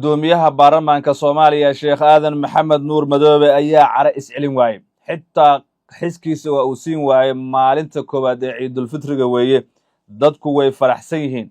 gudoomiyaha baarlamaanka Soomaaliya Sheekh Aadan Maxamed Nuur Madoobe ayaa cara iscelin waayay xitaa xiskiisa waa uu siin waayay maalinta koowaad ee Ciidul Fitriga weeye dadku way faraxsan yihiin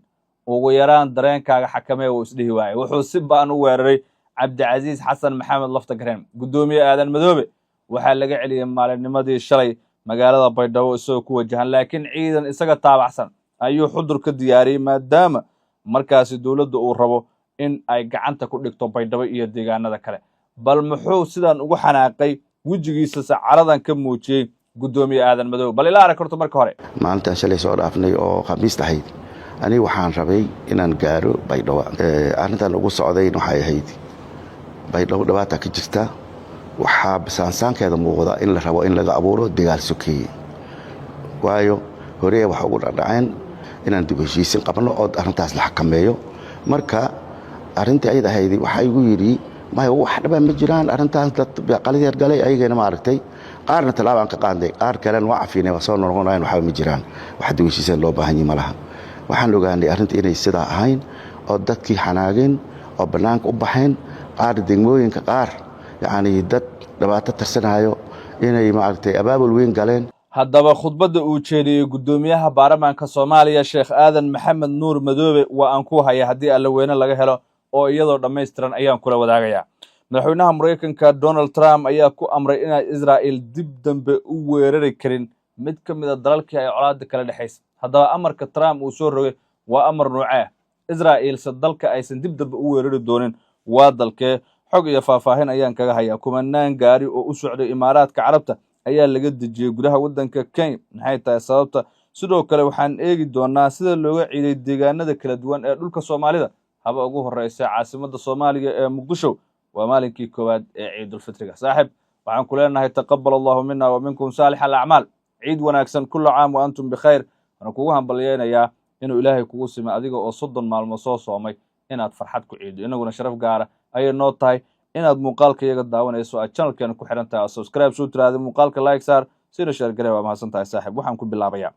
ugu yaraan dareenkaaga xakamee uu isdhihi waayay wuxuu si baan u weeraray Cabdicasiis Xasan Maxamed Laftagareen gudoomiye Aadan Madoobe waxaa laga celiyay maalinnimadii shalay magaalada Baydhabo isagoo ku wajahan laakiin ciidan isaga taabacsan ayuu xudur ka diyaariyay maadaama markaasi dawladdu uu rabo in ay gacanta ku dhigto Baydhabo iyo deegaanada kale bal muxuu sidan ugu xanaaqay wajigiisa sacaradan ka muujiyay gudoomiye Aadan Madoobe bal ilaa aragto marka hore maalintan shalay soo dhaafnay oo khamiis tahay ani waxaan rabay inaan gaaro Baydhabo arrintan ugu socday waxay ahayd Baydhabo dhawaata ka jirta waxa basaansaankeeda muuqda in la rabo in laga abuuro dagaal sokeeye waayo hore waxa ugu dhaceen inaan dib u heshiisiin qabno oo arrintaas la xakameeyo marka arrintii ay ahayd waxa igu yiri ma wax dhaba ma jiraan arrintaas dad qaliyad galay ayagana ma aragtay qaarna talaabaan ka qaanday qaar kale waa cafiinay soo noqonayaan waxa ma jiraan wax dib u heshiisiin loo baahan yahay malaha waxaan ogaanay arrintii inay sida ahayn oo dadkii xanaageen oo banaanka u baxeen qaar degmooyinka qaar yani dad dhibaato tarsanayo inay ma aragtay abaabul weyn galeen haddaba khudbadda uu jeediyay gudoomiyaha baarlamaanka Soomaaliya Sheekh Aadan Maxamed Nuur Madoobe waa aan ku haya hadii alla weyne laga helo oo iyadoo dhameystiran ayaan kula wadaagayaa madaxweynaha Mareykanka Donald Trump ayaa ku amray in Israel dib dambe u weerari karin mid ka mid ah dalalkii ay colaadda kala dhaxaysay haddaba amarka Trump uu soo rogay waa amar noocee Israel dalka aysan dib dambe u weerari doonin waa dalkee xog iyo faahfaahin ayaan kaga hayaa kumanaan gaari oo u socday Imaaraadka Carabta ayaa laga dejiyay gudaha wadanka Kenya maxay tahay sababta sidoo kale waxaan eegi doonaa sida looga ciiday deegaanada kala duwan ee dhulka Soomaalida haba ugu horeysay caasimadda Soomaaliya ee Muqdisho waa maalinkii koowaad ee Ciidul Fitriga saaxib waxaan ku leenahay taqabbal Allahu minna wa minkum salihal a'mal ciid wanaagsan kullu caam wa antum bikhair waxaan kugu hambalyeeynaya inuu Ilaahay kugu sima adiga oo 30 maalmo soo soomay inaad farxad ku ciido inaguna sharaf gaar ay noo tahay inaad muuqaalka iyaga daawanayso aad channelkeena ku xiran tahay subscribe soo tiraade muuqaalka like saar sida share gareey waa mahadsan tahay saaxiib waxaan ku bilaabayaa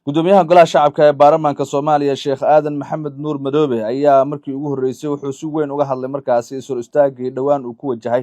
gudoomiyaha golaha shacabka ee baarlamaanka Soomaaliya Sheekh Aadan Maxamed Nuur Madoobe ayaa markii ugu horeysay wuxuu si weyn uga hadlay markaasi soo istaagay dhawaan uu ku wajahay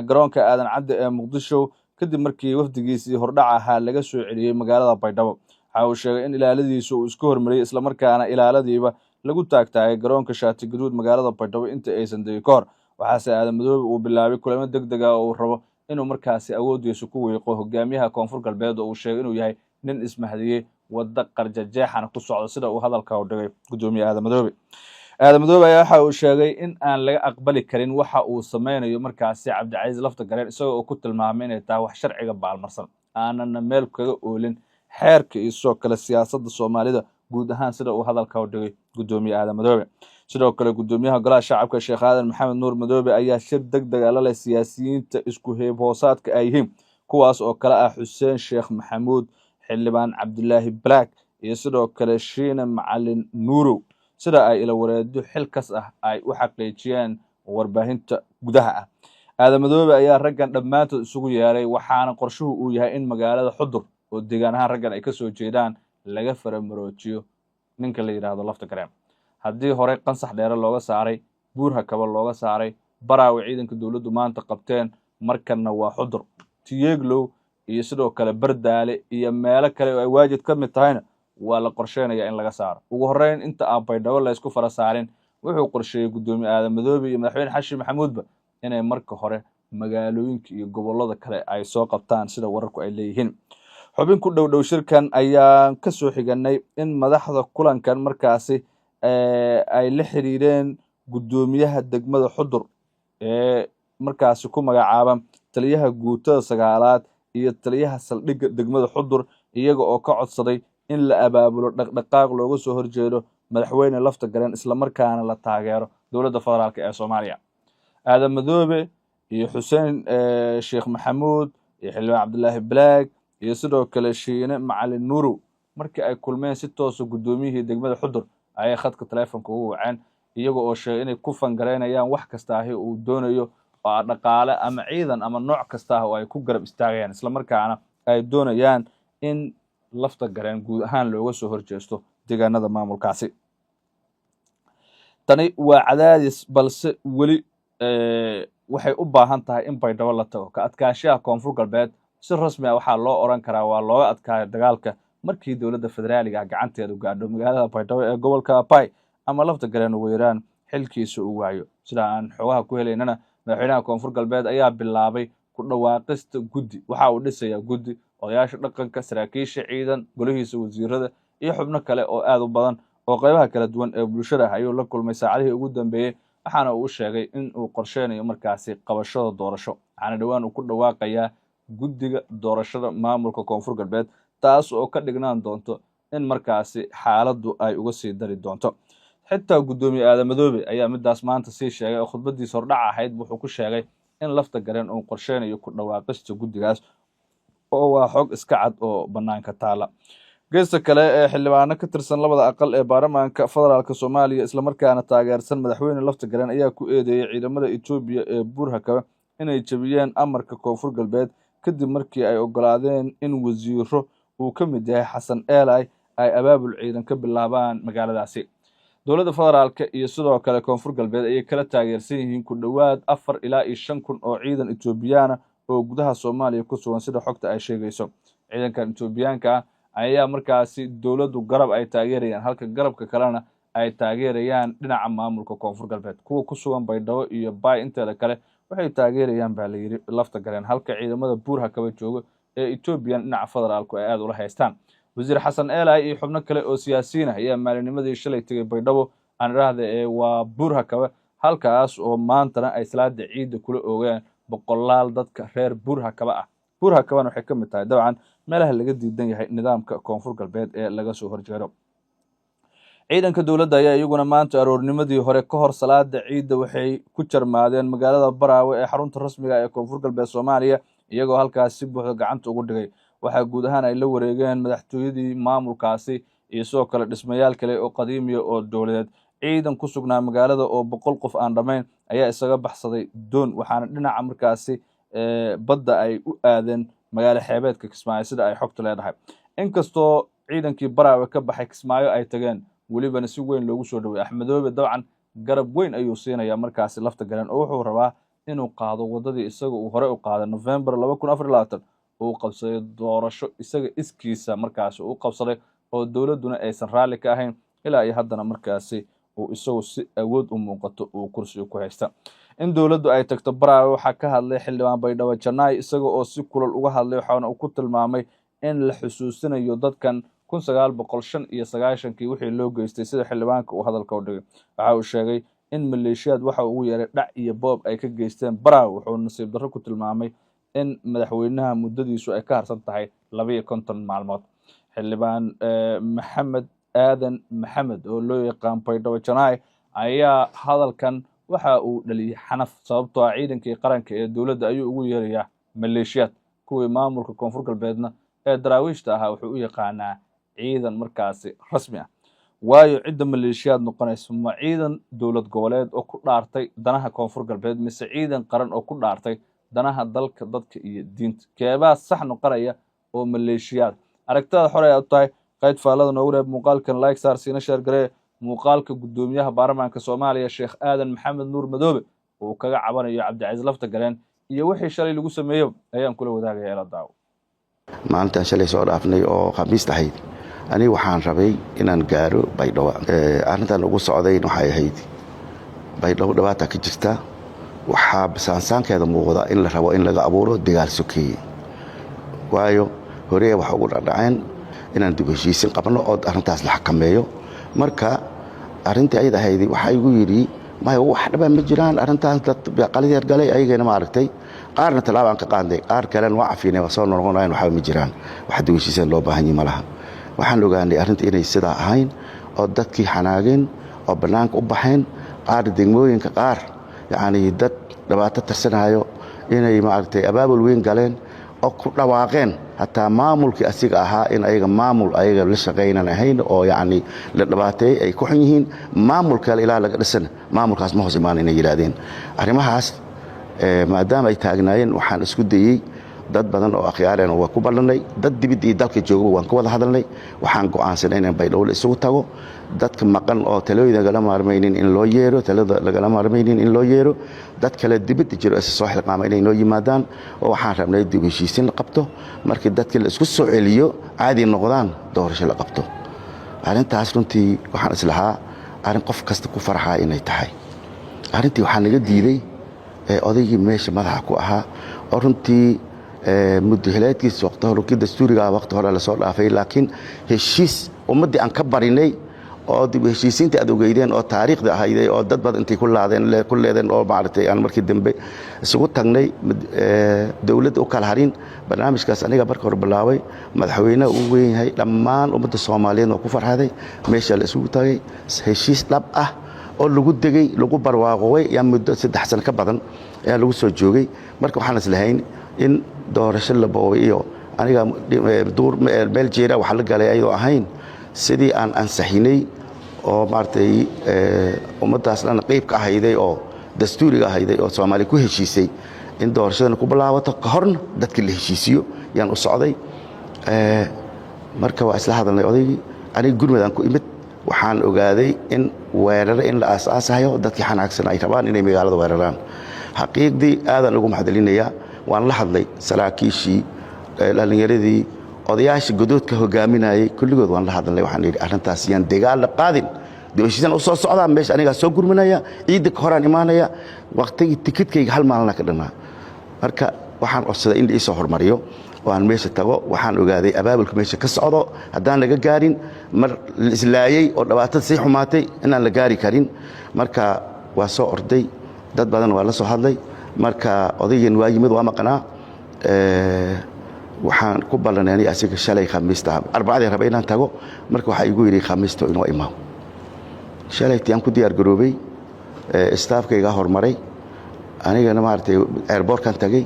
garoonka Aadan Cadde ee Muqdisho kadib markii wafdigiisii hordhac ahaa laga soo celiyay magaalada Baydhabo waxa uu sheegay in ilaaladiisu uu isku hormariyay isla markaana ilaaladiiba lagu taagtaay garoonka Shaati Gaduud magaalada Baydhabo inta aysan degi ka hor waxaase Aadan Madoobe uu bilaabay kulamo degdeg ah oo rabo inuu markaasi awoodiisa ku weeqo hogaamiyaha Koonfur Galbeed oo uu sheegay inuu yahay nin ismahdiyay wada qarjajeexana ku socdo sida uu hadalka u dhigay gudoomiyaha Aadan Madoobe ayaa waxa uu sheegay in aan laga aqbali karin waxa uu sameynayo markaasi Cabdicasiis Laftagareen isagoo ku tilmaamay inay tahay wax sharciga baalmarsan aanana meel kaga oolin xeerka iyo soo kale siyaasadda Soomaalida guud ahaan sida uu hadalka u dhigay gudoomiyaha Aadan Madoobe sidoo kale gudoomiyaha golaha shacabka Sheekh Aadan Maxamed Nuur Madoobe ayaa shir degdeg ah la leh siyaasiyiinta isku heeb hoosaadka ay yihiin kuwaas oo kala ah Xuseen Sheekh Maxamuud xildhibaan Cabdullaahi Black iyo sidoo kale Shiine Macalin Nuurow sida ay ila wareedo xilkas ah ay u xaqiijiyeen warbaahinta gudaha ah Aadan Madoobe ayaa raggan dhamaantood isugu yeeray waxaana qorshuhu uu yahay in magaalada Xudur oo deegaan ahaan raggan ay ka soo jeedaan laga faramaroojiyo ninka la yiraahdo Laftagareen haddii hore qansax dheere looga saaray buurha kaba looga saaray baraawi ciidanka dawladdu maanta qabteen markana waa Xudur Tiyeeglow iyo sidoo kale Bardaale iyo meelo kale oo ay waajid ka mid tahayna waa la qorsheenayaa in laga saaro ugu horeyn inta aan Baydhabo la isku fara saarin wuxuu qorsheeyay gudoomiye Aadan Madoobe iyo madaxweyne Xashi Maxamuudba inay marka hore magaalooyinka iyo gobolada kale ay soo qabtaan sida wararku ay leeyihiin xubin ku dhow shirkan ayaa ka soo xiganay in madaxda kulankan markaasi ay la xiriireen gudoomiyaha degmada Xudur ee markaasi ku magacaaban taliyaha guutada 9aad iyo taliyaha saldhigga degmada Xudur iyaga oo ka codsaday in la abaabulo dhaqdhaqaaq looga soo horjeedo madaxweyne Laftagareen isla markaana la taageero dawladda federaalka ee Soomaaliya Aadan Madoobe iyo Xuseen Sheekh Maxamuud iyo xildhibaan Cabdullaahi Black iyo sidoo kale Shiine Macalin Nuurow markii ay kulmeen si toos ah gudoomiyihii degmada Xudur ay khadka telefoonka ugu waceen iyaga oo sheegay inay ku fangareynayaan wax kasta uu doonayo oo dhaqaale ama ciidan ama nooc kasta oo ay ku garab istaagayaan isla markaana ay doonayaan in Laftagareen guud ahaan looga soo horjeesto deegaanada maamulkaasi tani waa cadaadis balse weli waxay u baahan tahay in baydhabo la tago ka adkaanshaha koonfur galbeed si rasmi ah waxaa loo oran karaa waa looga adkaayo dagaalka markii dowladda federaaliga gacanteedu gaadho magaalada baydhabo ee gobolka Bay ama lafta galeen ugu yaraan xilkiisa uu waayo sida aan xogaha ku helaynana madaxweynaha koonfur galbeed ayaa bilaabay ku dhawaaqista guddi waxa uu dhisayaa guddi odayaasha dhaqanka saraakiisha ciidan golihiisa wasiirada iyo xubno kale oo aad u badan oo qaybaha kala duwan ee bulshada ayuu la kulmay saacadihii ugu dambeeyay waxaana uu sheegay in uu qorsheynayo markaasi qabashada doorasho waxaana dhawaan uu ku dhawaaqayaa guddiga doorashada maamulka koonfur galbeed taas oo ka dhignaan doonto in markaasi xaaladdu ay uga sii dari doonto xitaa gudoomiye aadan madoobe ayaa midaas maanta sii sheegay oo khudbadiisa hordhac ahayd wuxuu ku sheegay in lafta gareen uu qorsheynayo ku dhawaaqista guddigaas oo waa xog iska cad oo banaanka taala geesta kale ee xildhibaano ka tirsan labada aqal ee baarlamaanka federaalka Soomaaliya isla markaana taageersan madaxweyne lafta gareen ayaa ku eedeeyay ciidamada Itoobiya ee Buurhakaba inay jabiyeen amarka koonfur galbeed kadib markii ay ogolaadeen in wasiiro uu ka mid yahay Xasan Eelay ay abaabul ciidan ka bilaabaan magaaladaasi dowladda federaalka iyo sidoo kale koonfur galbeed ayay kala taageersan yihiin ku dhawaad 4 ilaa 5 kun oo ciidan Itoobiyana oo gudaha Soomaaliya ku sugan sida xogta ay sheegayso ciidankan Itoobiyaanka ayaa markaasi dowladdu garab ay taageerayaan halka garabka kalena ay taageerayaan dhinaca maamulka koonfur galbeed kuwa ku sugan Baydhabo iyo Bay inteeda kale waxay taageerayaan baa la yiri lafta galeen halka ciidamada Buurhakaba jooga ee Itoobiyan dhinaca federaalku ay aad ula haystaan wasiir Xasan Eelay iyo xubno kale oo siyaasiyiin ah ayaa maalinimadii shalay tagay Baydhabo aan raahday ee waa Buurhakaba halkaas oo maantana ay salaada ciida kula oogeen boqolaal dadka reer Buurhakaba ah Buurhakabana waxay ka mid tahay dabcan meelaha laga diidan yahay nidaamka koonfur galbeed ee laga soo horjeedo ciidanka dowladda ayaa iyaguna maanta aroornimadii hore ka hor salaada ciida waxay ku jarmaadeen magaalada Baraawe ee xarunta rasmiga ee koonfur galbeed Soomaaliya iyagoo halkaas si buuxda gacanta ugu dhigay waxa guud ahaan ay la wareegeen madaxtooyadii maamulkaasi iyo sidoo kale dhismayaal kale oo qadiimi oo dowladeed ciidan ku sugnaa magaalada oo 100 qof aan dhamayn ayaa isaga baxsaday doon waxaana dhinaca markaasi badda ay u aadeen magaalo xeebeedka Kismaayo sida ay xogta leedahay inkastoo ciidankii Baraawe ka baxay Kismaayo ay tageen walibana si weyn loogu soo dhaweeyay Axmedoobe dabcan garab weyn ayuu siinayaa markaasi lafta galeen oo wuxuu rabaa inuu qaado wadadii isaga uu hore u qaaday November 2024 uu qabsaday doorasho isaga iskiisa markaasi uu qabsaday oo dowladuna aysan raali ka ahayn ilaa ay haddana markaasi uu isagu si awood u muuqato uu kursiga ku haysta in dowladdu ay tagto Baraawe waxa ka hadlay xildhibaan Baydhabo Janaay isaga oo si kulul uga hadlay waxaana uu ku tilmaamay in la xusuusinayo dadkan 1995 wixii loo geystay sida xildhibaanka uu hadalka u dhigay waxa uu sheegay in maleeshiyad waxa uu yeeray dhac iyo boob ay ka geysteen Baraawe wuxuu nasiib darro ku tilmaamay in madaxweynaha muddadiisu ay ka harsan tahay 52 maalmood xildhibaan Maxamed Aadan Maxamed oo loo yaqaan Baydhabo Janaay ayaa hadalkan waxa uu dhaliyay xanaf sababtoo ah ciidankii qaranka ee dowladda ayuu ugu yeerayaa maleeshiyad kuwii maamulka koonfur galbeedna ee daraawiishta ahaa wuxuu u yaqaanaa ciidan markaasi rasmi ah waayo cidda maleeshiyad noqonaysa ma ciidan dowlad goboleed oo ku dhaartay danaha koonfur galbeed mise ciidan qaran oo ku dhaartay danaha dalka dadka iyo diinta keebaa sax noqonaya oo maleeshiyad aragtada xor ay u tahay qayd faalada noogu reeb muuqaalkan like saar siina share garee muuqaalka gudoomiyaha baarlamaanka Soomaaliya Sheekh Aadan Maxamed Nuur Madoobe oo kaga cabanayo Cabdicaziz lafta galeen iyo wixii shalay lagu sameeyo ayaan kula wadaagaya ila daawo maalintan shalay soo dhaafnay oo khamiis tahay ani waxaan rabay inaan gaaro Baydhabo arrintan ugu socday waxay ahayd Baydhabo dhawaata ka jirta waxa basaansaankeeda muuqda in la rabo in laga abuuro dagaal sokeeye waayo hore waxa ugu dhaceen inaan dib u heshiisiin qabno oo arrintaas la xakameeyo marka arrintii ay ahayd waxa igu yiri ma wax dhaba ma jiraan arrintaas dad qaliyad galay ayagana ma aragtay qaarna talaabaan ka qaanday qaar kalena waa cafiinay waa soo noqonayaan waxa ma jiraan wax dib u heshiisiin loo baahan yahay malaha waxaan ogaanay arrintii inay sida ahayn oo dadkii xanaageen oo banaanka u baxeen qaar degmooyinka qaar yaani dad dhibaato tarsanayo inay ma aragtay abaabul weyn galeen oo ku dhawaaqeen hatta maamulkii asiga ahaa in ayaga maamul ayaga la shaqeynaan ahayn oo yaani la dhibaatay ay ku xun yihiin maamulka ilaa laga dhisan maamulkaas ma hoos imaan inay yiraahdeen arrimahaas maadaama ay taagnaayeen waxaan isku dayay dad badan oo akhyaareen oo ku ballanay dad dibadii dalka jooga waan ku wada hadalnay waxaan go'aansanay inaan Baydhabo isugu tago dadka maqan oo talooyinka lagala maarmaynin in loo yeero talada lagala maarmaynin in loo yeero dad kale dibadda jiro is soo xilqaama inay noo yimaadaan oo waxaan rabnay dib u heshiisiin la qabto markii dadka la isku soo celiyo caadi noqdaan doorasho la qabto arrintaas runtii waxaan islahaa arrin qof kasta ku farxaa inay tahay arrintii waxaa naga diiday odaygii meesha madaxa ku ahaa oo runtii muddo hilaadkiisa waqti hore dastuuriga waqti hore la soo dhaafay laakiin heshiis ummadii aan ka barinay oo dib heshiisiinta aad ogeydeen oo taariikhda ahayday oo dad badan intay ku leedeen oo maartay aan markii dambe isugu tagnay dawladda u kala harin barnaamijkaas aniga marka hore bilaabay madaxweynaha uu weyn yahay dhammaan ummadda Soomaaliyeed oo ku farxaday meesha la isugu tagay heshiis dhab ah oo lagu degay lagu barwaaqoy yaa muddo 3 sano ka badan ayaa lagu soo joogay marka waxaan islahayn in doorasho la boobiyo aniga door meel jeera waxa la galay ayadoo ahayn sidii aan ansaxinay oo maartay ummadaas dhan qayb ka ahayday oo dastuuriga ahayday oo Soomaali ku heshiisay in doorashada ku bilaabato ka horna dadka la heshiisiyo yaan u socday marka waa isla hadalnay odaygii aniga gurmadan ku imid waxaan ogaaday in weerar in la aasaasayo dadkii xanaagsan ay rabaan inay magaalada weeraraan xaqiiqdii aadan ugu mahadcelinayaa waan la hadlay saraakiishii dhalinyaradii odayaasha godoodka hogaaminayay kulligood waan la hadlay waxaan yiri arrintaas yaan dagaal la qaadin dibashiisan u soo socdaa meesha aniga soo gurmanaya ciid ka horaan imaanaya waqtigii tikidkayga hal maalin ka dhanaa marka waxaan codsaday in la soo hormariyo waan meesha tago waxaan ogaaday abaabulka meesha ka socdo hadaan laga gaarin mar islaayay oo dhawaatada si xumaatay inaan la gaari karin marka waa soo orday dad badan waa la soo hadlay marka odaygan waa yimid waa maqnaa waxaan ku ballanay asiga shalay khamiista arbacada rabay inaan tago marka waxa igu yiri khamiista inuu imaam shalay taan ku diyaar garoobay staafkayga hormaray anigana maartay airport-kan tagay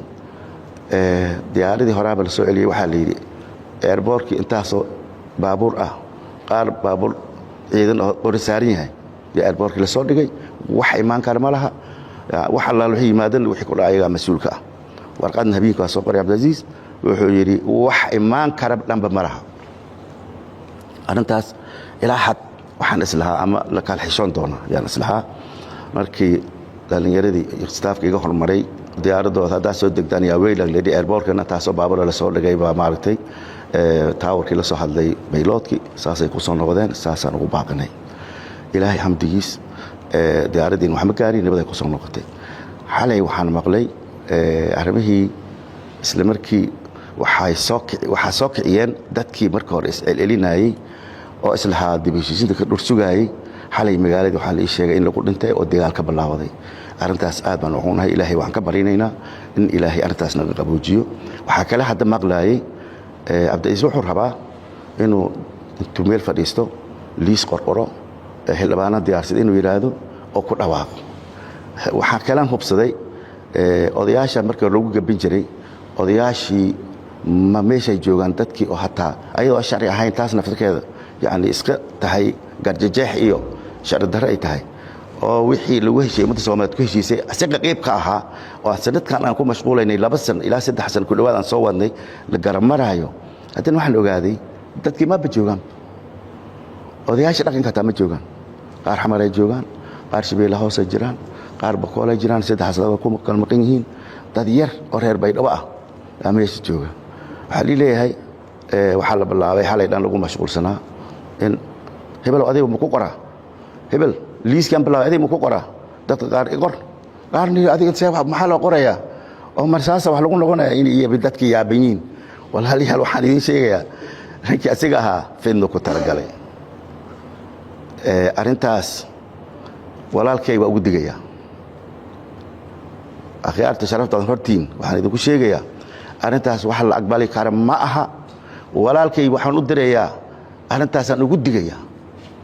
diyaaradii horaaba la soo celiyay waxa la yiri airport-ki intaasoo baabuur ah qaar baabuur ciidan oo qorsaarin yahay airport-ki la soo dhigay wax imaan kara ma laha wax alla wixii yimaadeen wixii ku dhacay mas'uulka ah warqadna habeenka soo qoray Abdulaziz wuxuu yiri wax imaan kara dhanba ma laha arrintaas ilaa xad waxaan islahaa ama la kala xishoon doona yaan islahaa markii dhalinyaradii staafkayga hormaray diyaaradooda hadda soo degdaan yaa weeylag leeyahay airport-kana taasoo baabuur la soo dhigay baa maartay towerkii la soo hadlay bayloodkii saasay ku soo noqdeen saasaan ugu baaqnay ilaahay xamdigiis diyaaradii wax ma gaarin nabad ay ku soo noqotay xalay waxaan maqlay arrimihii isla markii waxa soo kiciyeen dadkii markii hore is-celinayay oo islahaa dib u heshiisiinta ka dhursugayay xalay magaalada waxa la sheegay in lagu dhintay oo dagaal ka bilaawaday arrintaas aad baan ugu nahay ilaahay waxaan ka barinaynaa in ilaahay arrintaas naga qaboojiyo waxa kale hadda maqlaayay Abdulaziz wuxuu rabaa inuu intuu meel fadhiisto liis qorqoro xildhibaanada diyaarsaday inuu yiraahdo oo ku dhawaaqo waxa kale aan hubsaday odayaasha markii lagu gabin jiray odayaashii ma meesha joogan dadkii oo hataa ayadoo sharci ahayn taas naftirkeeda yani iska tahay garjajeex iyo sharci darro ay tahay oo wixii lagu heshiiyay ummadda Soomaaliyeed ku heshiisay asaga qayb ka ahaa oo sanadkan aan ku mashquulaynay 2 sano ilaa 3 sano ku dhawaad aan soo wadnay la garamarayo haddana waxaan ogaaday dadkii ma joogan odayaasha dhaqanka taa ma joogan qaar xamar ay joogan qaar shabeelle hoose jiraan qaar bakool ay jiraan 3 sano ku kalmaqan yihiin dad yar oo reer Baydhabo ah meesha jooga waxa leeyahay waxa la bilaabay xalay dhan lagu mashquulsanaa in hebel adiga ma ku qoraa hebel liiskan bilaabay adiga ma ku qoraa dadka qaar igor qaarni adiga sabab maxaa loo qorayaa oo marsaasa wax lagu noqonayaa in iyo dadka yaabiin walaaliyaal waxaan idin sheegayaa rankii asiga ahaa fidno ku talagalay arrintaas walaalkay waa ugu digayaa akhyaarta sharafta hortiin waxaan idinku sheegayaa arrintaas wax la aqbali karo ma aha walaalkay waxaan u direeyaa arrintaas aan ugu digayaa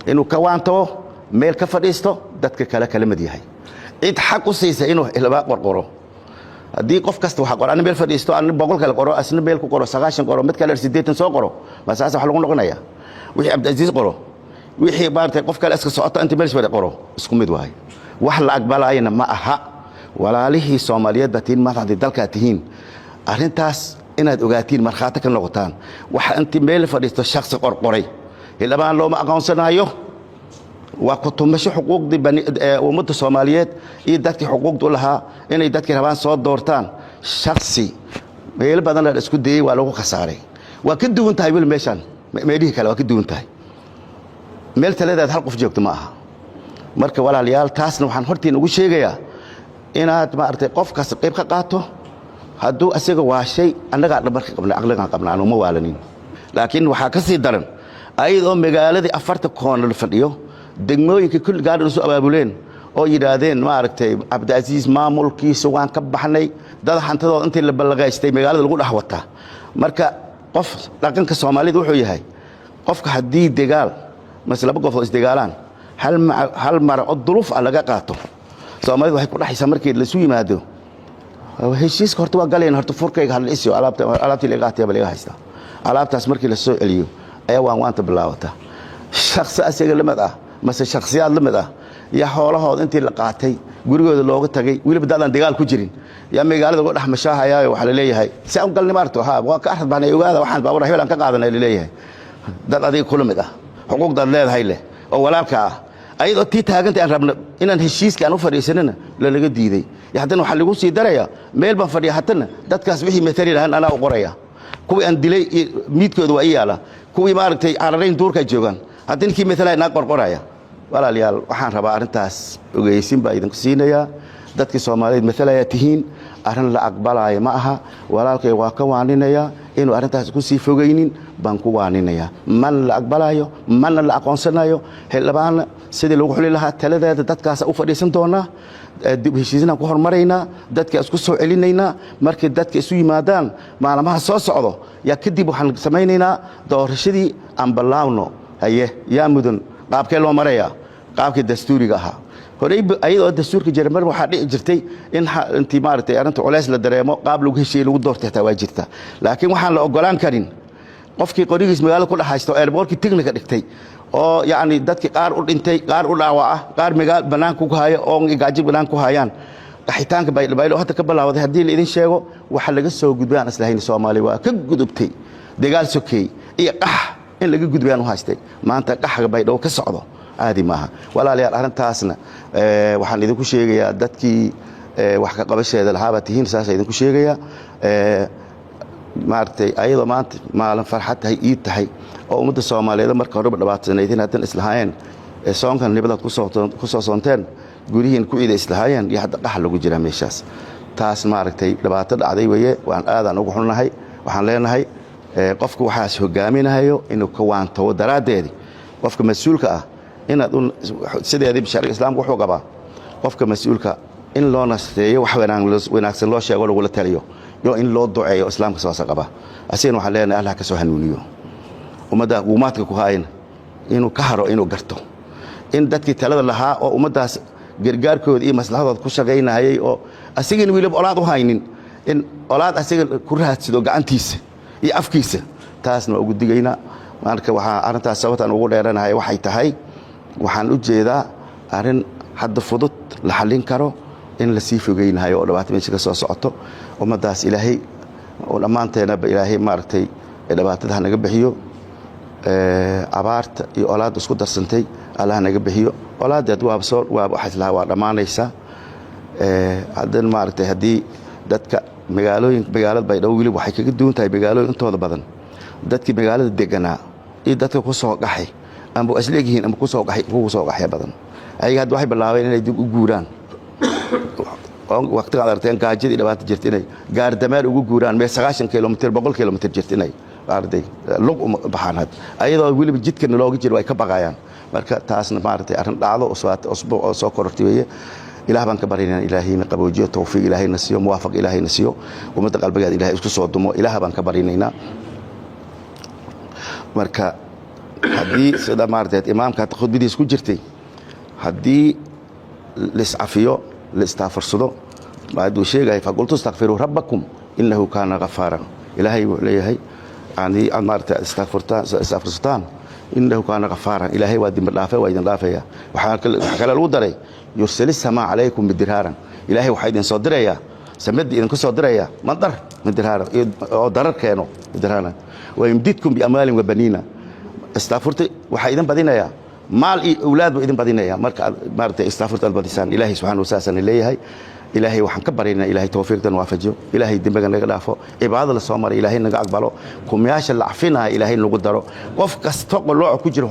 inuu ka waanto meel ka fadhiisto dadka kala mid yahay cid xaq u siisa inuu ilaa qorqoro haddii qof kasta waxa qoran meel fadhiisto aan 100 kale qoro asna meel ku qoro 90 qoro mid kale 80 soo qoro masaas wax lagu noqonayaa wixii Abdulaziz qoro wixii baartay qof kale iska socoto inta meel soo qoro isku mid waay wax la aqbalayna ma aha walaalihii Soomaaliyeed batiin ma hadii dalka tihiin arrintaas inaad ogaatiin marxaata ka noqotaan waxa intii meel fadhiisto shakhsi qorqoray ilaa loo ma aqoonsanayo وكتمشي حقوق دي بني ومدة الصوماليات إيه دتك حقوق دولها إن دتك ربان صوت دورتان شخصي ميل بدن الاسكو دي ولو خساري وكدو انت هيقول ميشان ميديه كلا وكدو انت ميل ثلاثه هل قف joogto maaha marka walaalayaal taasna waxaan hortiin ugu sheegayaa inaad ma artay qofkaas qayb ka qaato haduu asaga waa shay anaga dhabarka qabna aqligan qabna aanu ma waalanin laakiin waxa ka sii daran ayadoo magaaladii 40 koon la fadhiyo degmooyinka kul gaar u soo abaabuleen oo yiraahdeen ma aragtay Abdulaziz maamulkiisa waan ka baxnay dad hantadooda intii la balaqaystay magaalada lagu dhaxwata marka qof dhaqanka Soomaalidu wuxuu yahay qofka hadii dagaal maslaba qof is dagaalaan hal mar oo duruuf laga qaato Soomaalidu waxay ku dhaxaysaa markii la soo yimaado heshiiska horta waa galeen horta furkayga hal isoo alaabtii laga qaatay bal iga haysta alaabtaas markii la soo celiyo ayaa waanta bilaawata shakhsi asaga lamid ah mase shakhsiyaad lamid ah يا حولهود انت اللي قاعتي غريغود لوغ تاغي ويلي بدادان دغال ku jirin ya magaalada ugu dhaxmashaahaya waxa la leeyahay si aan galnay marto ha waa ka axad baan ogaada waxaan baabur heelan ka qaadanay leeyahay dad adiga kulmid ah xuquuqdaad leedahay leh oo walaalka ah ayadoo tii taagantay aan rabno inaan heshiiska aan u fariisanana la laga diiday ya haddana waxa lagu sii daraya meel baan fadhiya hatana dadkaas wixii matali lahaan ana u qoraya kuwii aan dilay miidkooda waa iyaala kuwii maaragtay cararayn duurka joogan haddana kii matalaay na qorqoraya walaalayaal waxaan rabaa arintaas ogeysin baa idin siinaya dadka Soomaaliyeed mathalaya tihiin arin la aqbalay ma aha walaalkay waa ka waaninaya inuu arintaas ku sii fogeynin baan ku waaninaya man la aqbalayo man la aqoonsanayo xilbaan sidii lagu xulin lahaa taladeeda dadkaas u fadhiisan doona dib heshiisna ku hormarayna dadka isku soo celinayna markii dadka isu yimaadaan maalmaha soo socdo ya kadib waxaan sameeynayna doorashadii aan balaawno haye yaa mudan qaabkee loo maraya qaabkii dastuuriga ahaa horey ayadoo dastuurka Jarmal waxa dhici jirtay in intii maartay arinta culays la dareemo qaab lagu heshiiyay lagu doortay taa waa jirta laakiin waxaan la ogolaan karin qofkii qorigiis magaalada ku dhaxaysto airportkii tigniga dhigtay oo yaani dadkii qaar u dhintay qaar u dhaawaca qaar magaal banaanka ku haya oo gaajib banaanka ku hayaan dhaxitaanka baylo hadda ka bilaawday hadii la idin sheego waxa laga soo gudbaan islahayn Soomaali waa ka gudubtay dagaal sokay iyo qax in laga gudbaan u haystay maanta qaxga baydhabo ka socdo aadi maaha walaalayaal arintaasna waxaan idinku sheegayaa dadkii wax ka qabasheeda lahaaba tihiin saas idinku sheegayaa maartay ayadoo maanta maalin farxad tahay ii tahay oo ummadda Soomaaliyeed marka hore dhawaatanaydeen hadan islahaayeen soonkan nibada ku soo soonteen gurihiin ku ciiday islahaayeen iyo hadda qax lagu jira meeshaas taas maartay dhibaato dhacday weeye waan aadan ugu xunnahay waxaan leenahay qofku waxaas hogaaminayo inuu ka waanto daraadeed qofka mas'uulka ah inaad sideedii sharci islaamku wuxuu qabaa qofka mas'uulka in loo nasteeyo wax wanaagsan loo sheego lagu la taliyo iyo in loo duceeyo islaamka soo qaba aseen waxa leenahay Allah ka soo hanuuniyo umada umaadka ku hayn inuu ka haro inuu garto in dadkii talada lahaa oo umadaas gargaarkooda iyo maslaxadooda ku shaqeynayay oo asigin wiilab olaad u haynin in olaad asiga ku raadsado gacantiisa iyo afkiisa taasna ugu digayna marka waxa arintaas sababtan ugu dheeranahay waxay tahay waxaan u jeedaa arin hadda fudud la xalin karo in la sii fogeynayo oo dhibaato meesha ka soo socoto umadaas ilaahay oo dhamaanteena ilaahay maartay dhibaatada naga bixiyo abaarta iyo olaad isku darsantay Allah naga bixiyo olaadad waa waxa islaa waa dhamaanaysa hadan maartay hadii dadka magaalada baydhabo wili waxay kaga duwan tahay magaalooyin intooda badan dadkii magaalada deganaa iyo dadka ku soo qaxay ama asleegihiin ama ku soo qaxay badan ayaga hadda waxay bilaabeen inay dib u guuraan waqtiga arteen gaajadii dhawaan jirtay inay gaar dameer ugu guuraan mee 90 kilomitir 100 kilomitir jirtay inay arday lug baxanad ayadoo wiliba jidkan looga jiro ay ka baqayaan marka taasna maartay arin dhacdo usbuuc oo soo korortay weeye ilaah baan ka barinaa ilaahayna qaboojiyo tawfiiq ilaahayna siiyo muwaafaq ilaahayna siiyo umada qalbigeeda ilaahay isku soo dumo ilaah baan ka barinaynaa marka hadii sida maartay imaamka khudbadiis ku jirtay hadii liscafiyo listafarsado baad uu sheegay faqultu astaghfiru rabbakum innahu kana ghaffara ilaahay wuu leeyahay ani maartay istaghfirtaan innahu kana ghaffara ilaahay waa dimir dhaafay waa idin dhaafaya waxa kale lagu daray yursil samaa alaykum bidirharan ilaahay waxa idin soo diraya samad idin ku soo diraya madar bidirharan oo darar keeno bidirharan wa yumdidkum bi amwalin wa banina istaghfirtu waxa idin badinaya maal iyo awlaad buu idin badinaya marka maartay istaafurta albadisaan ilaahay subxaanahu wa ta'aala leeyahay ilaahay waxaan ka baryaynaa ilaahay tawfiiqdan waafajiyo ilaahay dembiga naga dhaafo cibaadada la soo maray ilaahay naga aqbalo kumiyaasha la cafinaha ilaahay nagu daro qof kasta qolooc ku jiro